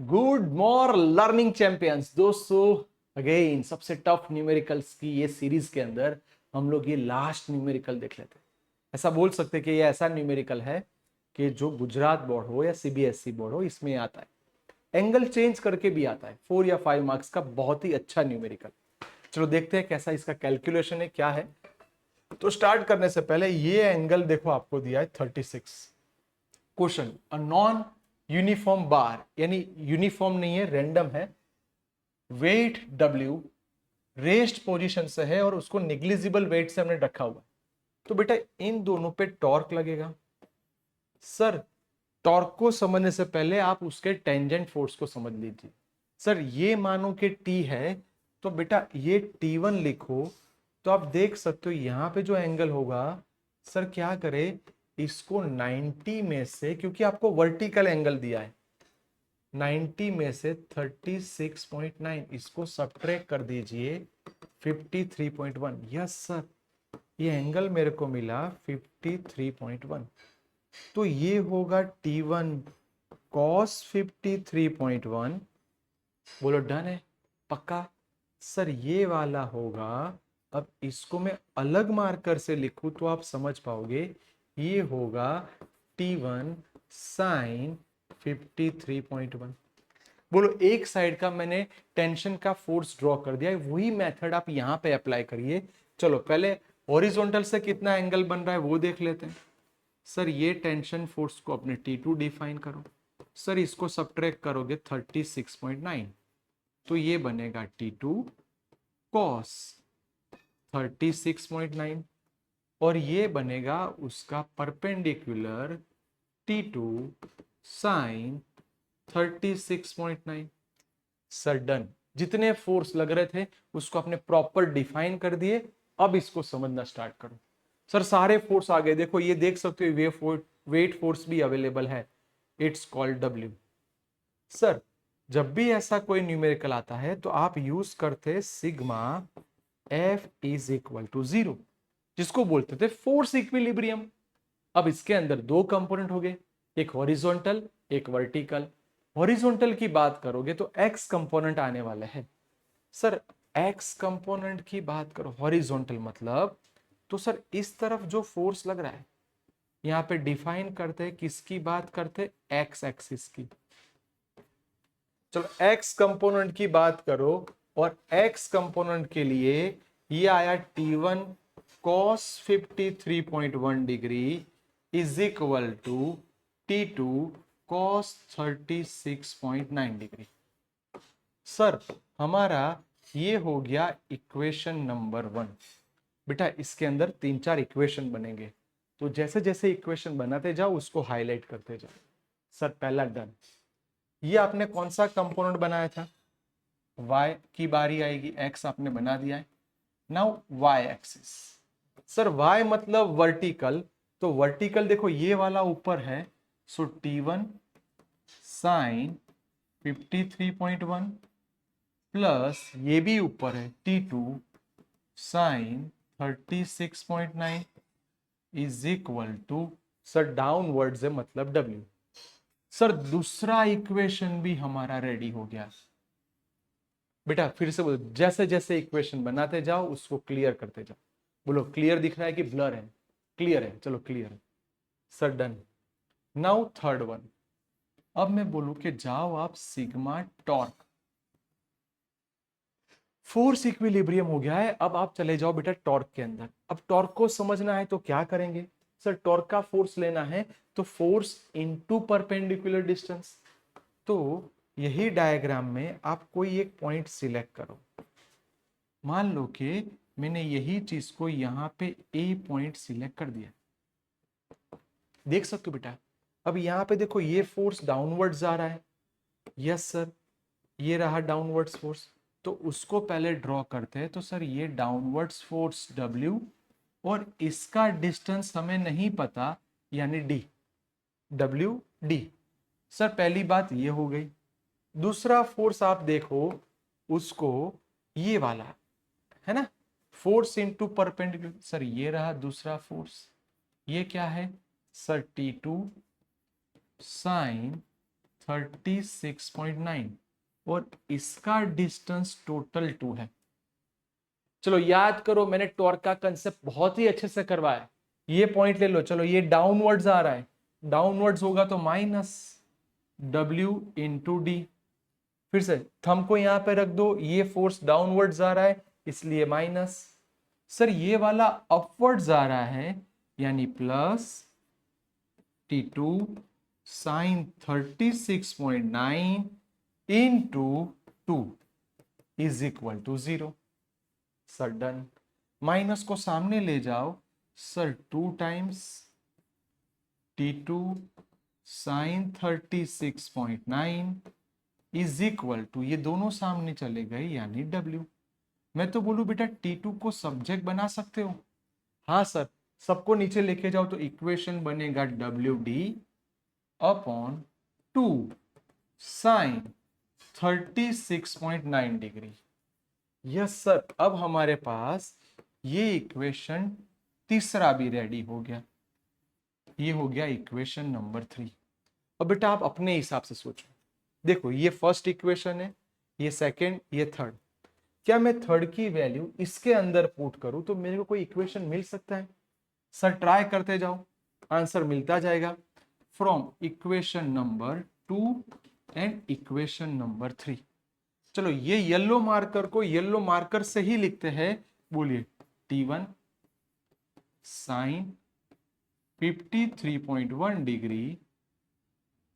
Good morning learning champions दोस्तों। Again सबसे tough numericals की ये सीरीज के अंदर हम लोग ये लास्ट न्यूमेरिकल देख लेते हैं। ऐसा बोल सकते हैं कि ये ऐसा न्यूमेरिकल है कि जो गुजरात बोर्ड हो या सीबीएसई बोर्ड हो इसमें आता है। एंगल चेंज करके भी आता है। 4 या 5 मार्क्स का बहुत ही अच्छा न्यूमेरिकल। चलो देखते हैं कैसा इसका कैलकुलेशन है, क्या है। तो स्टार्ट करने से पहले ये एंगल देखो, आपको दिया है 36। क्वेश्चन, अ नॉन यूनिफॉर्म बार, यानी यूनिफॉर्म नहीं है, रैंडम है। वेट W रेस्ट पोजीशन से है और उसको निग्लिजिबल वेट से हमने रखा हुआ। तो बेटा इन दोनों पे टॉर्क लगेगा। सर टॉर्क को समझने से पहले आप उसके टेंजेंट फोर्स को समझ लीजिए। सर ये मानो कि T है, तो बेटा ये T1 लिखो। तो आप देख सकते हो यहां पे जो एंगल होगा, सर क्या करे, इसको 90 में से, क्योंकि आपको वर्टिकल एंगल दिया है, 90 में से 36.9 इसको सब्ट्रैक्ट कर दीजिए 53.1। यस सर, ये एंगल मेरे को मिला 53.1। तो ये होगा T1 cos 53.1। बोलो डन है, पक्का। सर ये वाला होगा, अब इसको मैं अलग मार्कर से लिखूं तो आप समझ पाओगे, ये होगा T1 sin 53.1। बोलो एक साइड का मैंने टेंशन का फोर्स ड्रॉ कर दिया है, वही मेथड आप यहां पे अप्लाई करिए। चलो पहले हॉरिजॉन्टल से कितना एंगल बन रहा है वो देख लेते हैं। सर ये टेंशन फोर्स को अपने T2 डिफाइन करो। सर इसको सब्ट्रैक्ट करोगे 36.9, तो ये बनेगा T2 cos 36.9 और ये बनेगा उसका perpendicular T2 sin 36.9। Sir done, जितने फोर्स लग रहे थे उसको आपने प्रॉपर डिफाइन कर दिए। अब इसको समझना स्टार्ट करो। सर सारे फोर्स आ गए, देखो ये देख सकते हो वेट फोर्स भी अवेलेबल है, इट्स कॉल्ड W। सर जब भी ऐसा कोई न्यूमेरिकल आता है तो आप यूज करते sigma F is equal to 0, जिसको बोलते थे फोर्स इक्विलिब्रियम। अब इसके अंदर दो कंपोनेंट हो गए, एक हॉरिजॉन्टल एक वर्टिकल। हॉरिजॉन्टल की बात करोगे तो एक्स कंपोनेंट आने वाला है। सर एक्स कंपोनेंट की बात करो हॉरिजॉन्टल मतलब, तो सर इस तरफ जो फोर्स लग रहा है यहां पे डिफाइन करते हैं, किसकी बात करते, एक्स एक्सिस की। चलो एक्स कंपोनेंट की बात करो, और एक्स कंपोनेंट के लिए ये आया T1 cos 53.1 degree is equal to T2 cos 36.9 degree. Sir हमारा ये हो गया इक्वेशन नंबर 1। बेटा इसके अंदर 3-4 इक्वेशन बनेंगे, तो जैसे जैसे इक्वेशन बनाते जाओ उसको हाईलाइट करते जाओ। सर पहला डन, ये आपने कौन सा कंपोनेंट बनाया था, y की बारी आएगी, x आपने बना दिया है। Now y axis, sir y मतलब वर्टिकल, तो वर्टिकल देखो ये वाला ऊपर है, सो T1 sin 53.1 प्लस ये भी ऊपर है T2 sin 36.9 is equal to, sir downward है मतलब W। सर दूसरा इक्वेशन भी हमारा रेडी हो गया। बेटा फिर से बोलो, जैसे जैसे इक्वेशन बनाते जाओ उसको क्लियर करते जाओ। बोलो क्लियर दिख रहा है कि ब्लर है, क्लियर है, चलो क्लियर है। Sir done. Now third one, अब मैं बोलूं कि जाओ आप सिग्मा टॉर्क, फोर्स इक्विलिब्रियम हो गया है, अब आप चले जाओ बेटा टॉर्क के अंदर। अब टॉर्क को समझना है तो क्या करेंगे, सर टॉर्क का फोर्स लेना है तो फोर्स इनटू परपेंडिकुलर डिस्टेंस। तो यही डायग्राम में आप कोई एक पॉइंट सिलेक्ट करो। मान लो कि मैंने यही चीज को यहां पे ए पॉइंट सिलेक्ट कर दिया, देख सकते हो बेटा। अब यहां पे देखो ये फोर्स डाउनवर्ड जा रहा है, यस सर, ये रहा डाउनवर्ड्स फोर्स। तो उसको पहले ड्रॉ करते हैं, तो सर ये डाउनवर्ड्स फोर्स W और इसका डिस्टेंस हमें नहीं पता, यानी D, WD। सर पहली बात ये हो गई। दूसरा फोर्स आप देखो उसको, ये वाला है ना, फोर्स इनटू परपेंडिकुलर, सर ये रहा दूसरा फोर्स। ये क्या है सर T2 sin 36.9 और इसका डिस्टेंस टोटल 2 है। चलो याद करो, मैंने टॉर्क का कंसेप्ट बहुत ही अच्छे से करवाया। ये पॉइंट ले लो। चलो ये डाउनवर्ड्स आ रहा है, डाउनवर्ड्स होगा तो माइनस W इंटू डी। फिर से थंब को यहां पे रख दो, ये फोर्स डाउनवर्ड्स आ रहा है इसलिए माइनस। सर ये वाला अपवर्ड्स आ रहा है यानी plus T2 sine 36.9 into 2 is equal to 0। Sir done. Minus को सामने ले जाओ sir, 2 times T2 sine 36.9 is equal to, ये दोनों सामने चले गए यानी W। मैं तो बोलूं बेटा T2 को सब्जेक्ट बना सकते हो। हाँ सर, सबको नीचे लेके जाओ तो इक्वेशन बनेगा WD upon 2 sine 36.9 degree. Yes sir, अब हमारे पास ये इक्वेशन तीसरा भी रेडी हो गया। ये हो गया इक्वेशन नंबर 3। अब बेटा आप अपने हिसाब से सोचो। देखो ये फर्स्ट इक्वेशन है, ये सेकंड, ये थर्ड। क्या मैं थर्ड की वैल्यू इसके अंदर पुट करूं तो मेरे को कोई इक्वेशन मिल सकता है? सर ट्राई करते जाओ, आंसर मिलता जाएगा from equation number 2 and equation number 3। चलो ये येलो मार्कर को येलो मार्कर से ही लिखते हैं। बोलिए T1 sign 53.1 degree.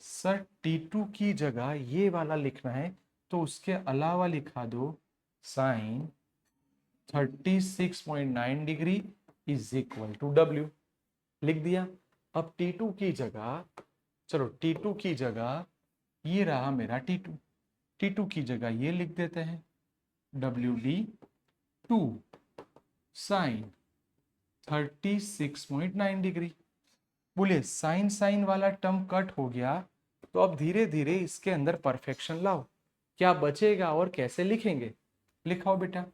Sir T2 की जगह ये वाला लिखना है तो उसके अलावा लिखा दो sine 36.9 degree is equal to W। लिख दिया। अब T2 की जगह, चलो T2 की जगह ये रहा मेरा T2, T2 की जगह ये लिख देते हैं WD 2 साइन 36.9 डिग्री। बोलिए साइन साइन वाला टर्म कट हो गया तो अब धीरे धीरे इसके अंदर परफेक्शन लाओ। क्या बचेगा और कैसे लिखेंगे? लिखाओ बेटा।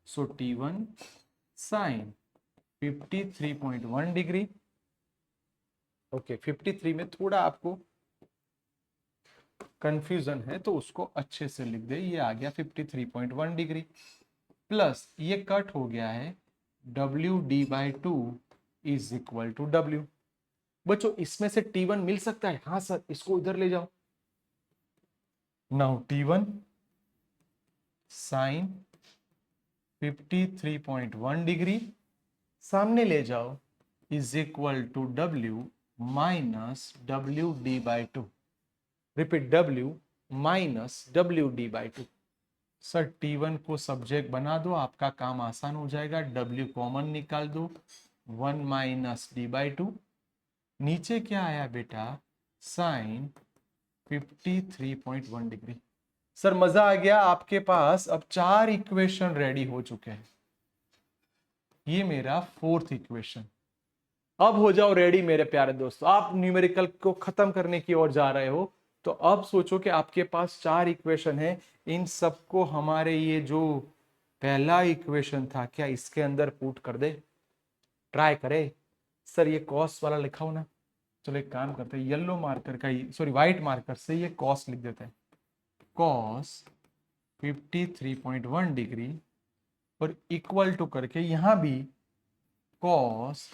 सो T1 साइन 53.1 डिग्री। ओके 53 में थोड़ा आपको कंफ्यूजन है तो उसको अच्छे से लिख दे। ये आ गया 53.1 डिग्री प्लस ये कट हो गया है WD/2 is equal to W। बच्चों इसमें से T1 मिल सकता है? हाँ सर, इसको इधर ले जाओ। नाउ T1 साइन 53.1 डिग्री सामने ले जाओ is equal to W minus WD/2। Repeat, W minus WD/2। Sir T1 को सब्जेक्ट बना दो, आपका काम आसान हो जाएगा। W कॉमन निकाल दो, 1 माइनस D/2। नीचे क्या आया बेटा? Sign 53.1 degree. सर मजा आ गया, आपके पास अब 4 इक्वेशन रेडी हो चुके हैं। ये मेरा फोर्थ इक्वेशन। अब हो जाओ रेडी मेरे प्यारे दोस्तों। आप न्यूमेरिकल को खत्म करने की ओर जा रहे हो तो अब सोचो कि आपके पास 4 इक्वेशन है। इन सबको हमारे ये जो पहला इक्वेशन था क्या इसके अंदर पुट कर दे? ट्राई करे। सर ये कॉस वाला लिखाओ ना। चलो एक काम करते हैं, येलो मार्कर का ही, सॉरी व्हाइट मार्कर से ये कॉस लिख देते हैं। कॉस 53.1 डिग्री और इक्वल टू करके यहां भी कॉस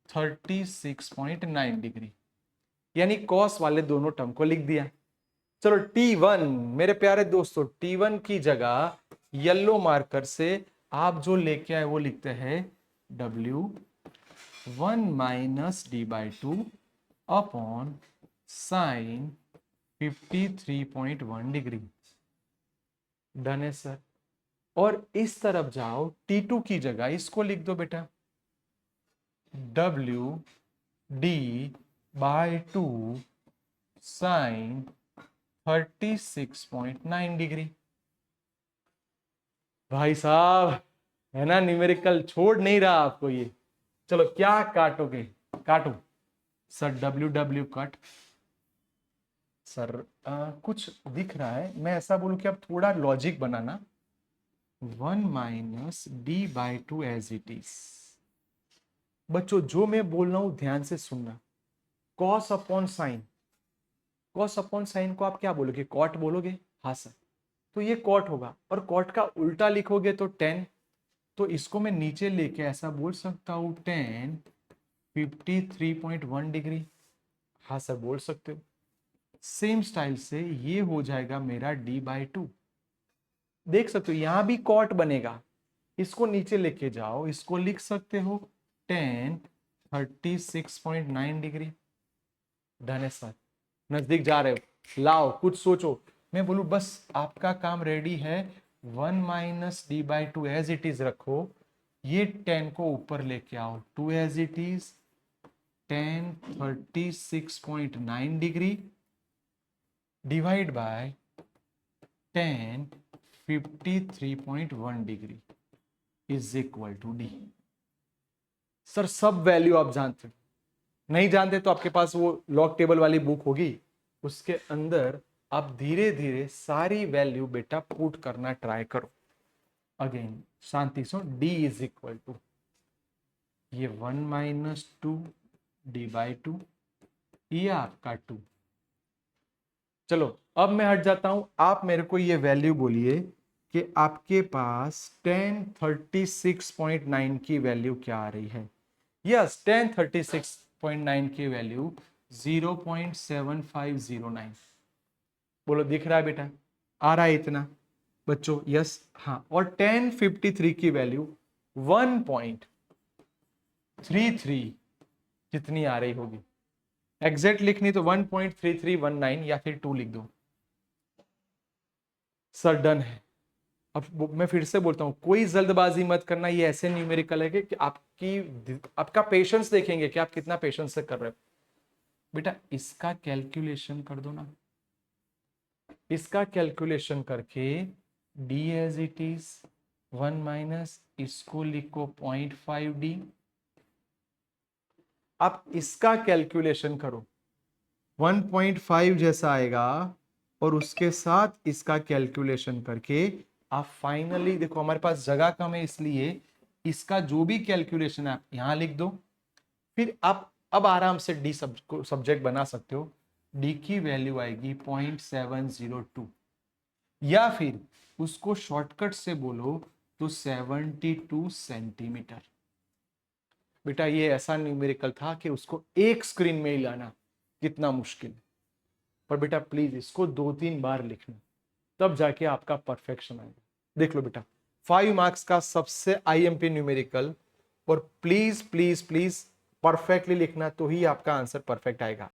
36.9 डिग्री, यानी कॉस वाले दोनों टर्म को लिख दिया। चलो T1 मेरे प्यारे दोस्तों, T1 की जगह येलो मार्कर से आप जो लेके आए वो लिखते हैं W1 minus D/2 upon sine 53.1 degree. Done है सर। और इस तरफ जाओ, T2 की जगह इसको लिख दो बेटा WD/2 साइन 36.9 डिग्री। भाई साहब है ना, न्यूमेरिकल छोड़ नहीं रहा आपको ये। चलो क्या काटोगे? काटो सर। W cut. सर कुछ दिख रहा है, मैं ऐसा बोलूं कि अब थोड़ा लॉजिक बनाना। 1 minus D/2 as it is. बच्चों जो मैं बोल रहा हूं ध्यान से सुनना। Cos upon sine, cos upon sine को आप क्या बोलोगे, कॉट बोलोगे? हाँ सर, तो ये कॉट होगा, और कॉट का उल्टा लिखोगे तो टेन, तो इसको मैं नीचे लेके ऐसा बोल सकता हूं टेन 53.1 डिग्री। हाँ सर बोल सकते हो। सेम स्टाइल से ये हो जाएगा मेरा d/2। देख सकते हो यहां भी कॉट बनेगा, इसको नीचे लेके जाओ, इसको लिख सकते हो टेन 36.9 डिग्री। डन है सर, नजदीक जा रहे हो, लाओ कुछ सोचो। मैं बोलूं बस आपका काम रेडी है, 1 - d/2 एज इट इज रखो, ये 10 को ऊपर लेके आओ, 2 as it is, 10 36.9 degree divide by 10 53.1 degree is equal to D. Sir सब वैल्यू आप जानते हो, नहीं जानते तो आपके पास वो लॉग टेबल वाली बुक होगी, उसके अंदर आप धीरे धीरे सारी वैल्यू बेटा पुट करना ट्राई करो। अगेन शांति से, d इज इक्वल टू ये 1 - 2 d/2, ये आपका 2। चलो अब मैं हट जाता हूं, आप मेरे को ये वैल्यू बोलिए कि आपके पास 1036.9 की वैल्यू क्या आ रही है। यस 1036.9 की वैल्यू 0.7509। बोलो दिख रहा है बेटा, आ रहा है इतना बच्चों? यस हाँ, और 1053 की वैल्यू 1.33 जितनी आ रही होगी, एग्जैक्ट लिखनी तो 1.3319 या फिर 2 लिख दो। सर डन है। अब मैं फिर से बोलता हूं, कोई जल्दबाजी मत करना, ये ऐसे न्यूमेरिकल है कि आपका पेशेंस देखेंगे कि आप कितना पेशेंस से कर रहे हो। बेटा इसका कैलकुलेशन कर दो ना, इसका कैलकुलेशन करके d एज इट इज 1 - इसको लिखो 0.5d। आप इसका कैलकुलेशन करो, 1.5 जैसा आएगा, और उसके साथ इसका कैलकुलेशन करके आप फाइनली देखो, हमारे पास जगह कम है इसलिए इसका जो भी कैलकुलेशन है आप यहां लिख दो। फिर आप अब आराम से डी सब्जेक्ट बना सकते हो, डी की वैल्यू आएगी 0.702, या फिर उसको शॉर्टकट से बोलो तो 72 सेंटीमीटर। बेटा ये ऐसा न्यूमेरिकल था कि उसको एक स्क्रीन में ही लाना कितना मुश्किल, पर बेटा प्लीज इसको 2-3 बार लिखना, तब जाके आपका परफेक्शन आएगा। देख लो बेटा 5 मार्क्स का सबसे आईएमपी न्यूमेरिकल, और प्लीज प्लीज प्लीज परफेक्टली लिखना, तो ही आपका आंसर परफेक्ट आएगा।